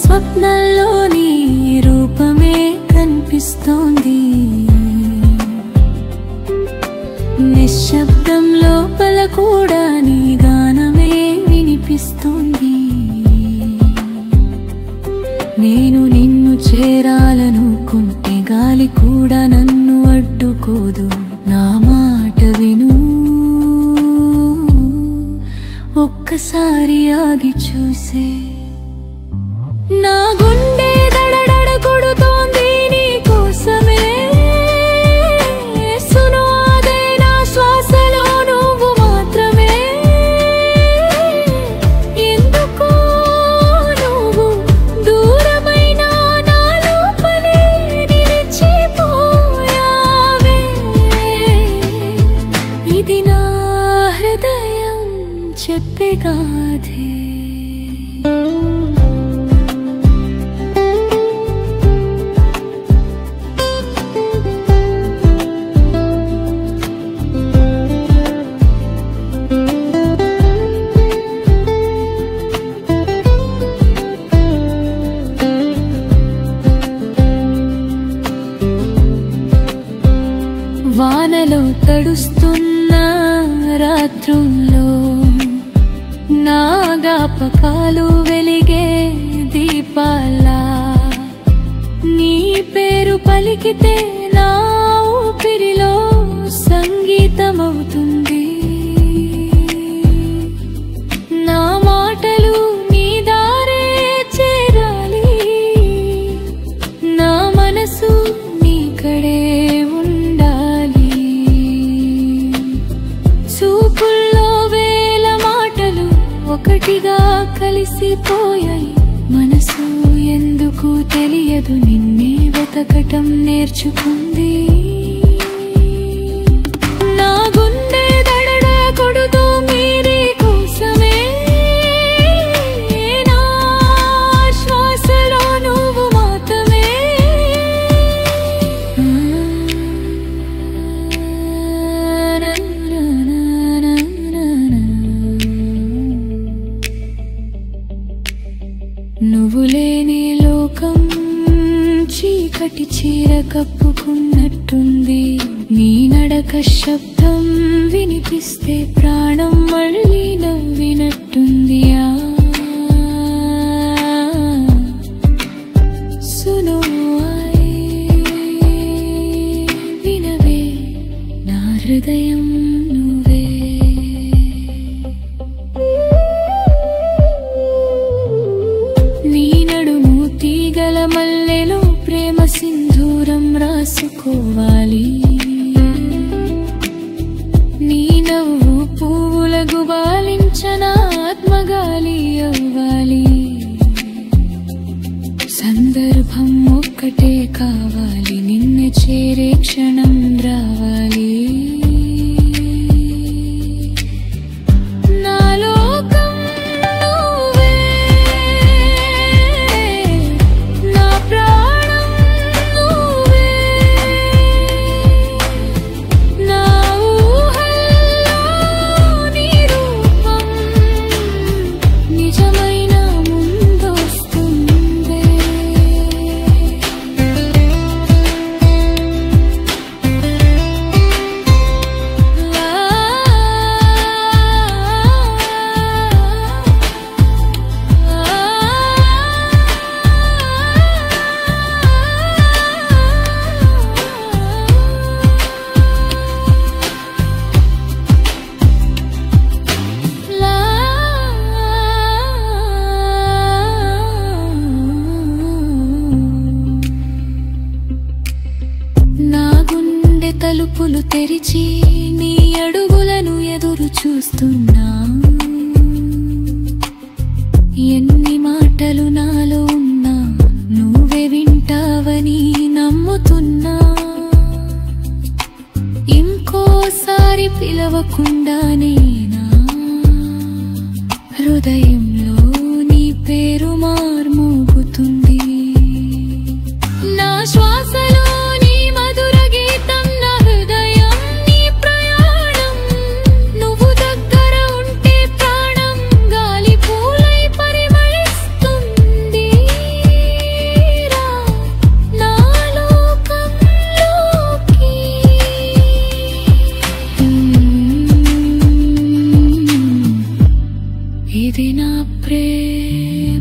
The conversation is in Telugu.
స్వప్నంలోని రూపమే కనిపిస్తోంది. నిశ్శబ్దం లోపల కూడా నీ గానమే వినిపిస్తోంది. నేను నిన్ను చేరాలనుకుంటే గాలి కూడా నన్ను అడ్డుకోదు. నా మాట విను, ఒక్కసారి ఆగి చూసే. నా గుండె దడదడ కొడుతోంది నీ కోసమే. సును అదే నా శ్వాసలో నువ్వు మాత్రమే. ఎందుకో నువ్వు దూరమైన నా లోపలే నిలిచిపోయావే. ఇది నా హృదయం చెప్పే గాథే. వానలో తడుస్తున్న రాత్రుల్లో నా జ్ఞాపకాలు వెలిగే దీపాలా. నీ పేరు పలికితే నా ఊపిరిలో సంగీతమవుతుంది. నా మాటలు నీ దారే చేరాలి. నా మనసు నీకడే ఉండాలి. చూపుల్లో వేల మాటలు ఒకటిగా కలిసిపోయాయి. మనసు ఎందుకు తెలియదు నిన్నే వెతకటం నేర్చుకుంది. నా గుండె దడద కొడుతూ మీరే కోసమే. నా శ్వాసలో నువ్వు మాత్రమే. నువ్వు లేని లోకం చీకటి చీర కప్పుకున్నట్టుంది. నీ నడక శబ్దం వినిపిస్తే ప్రాణం మళ్ళీ నవ్వినట్టుంది. సును వినవే నా హృదయం నువ్వే. నీ నడుము తీగల మల్లెలో ప్రేమ సింధూరం రాసుకోవాలి. నీ నవ్వు పువ్వుల గుబాలించన ఆత్మగాలి అవ్వాలి. సందర్భం ఒక్కటే కావాలి, నిన్ను చేరే క్షణం రావాలి. తలుపులు తెరిచి నీ అడుగులను ఎదురు చూస్తున్నా. ఎన్ని మాటలు నాలో ఉన్నా నువ్వే వింటావని నమ్ముతున్నా. ఇంకోసారి పిలవకుండానే నా హృదయంలో నీ పేరు మార్మోగుతుంది. నా శ్వాసలో ఇది నా ప్రేమ.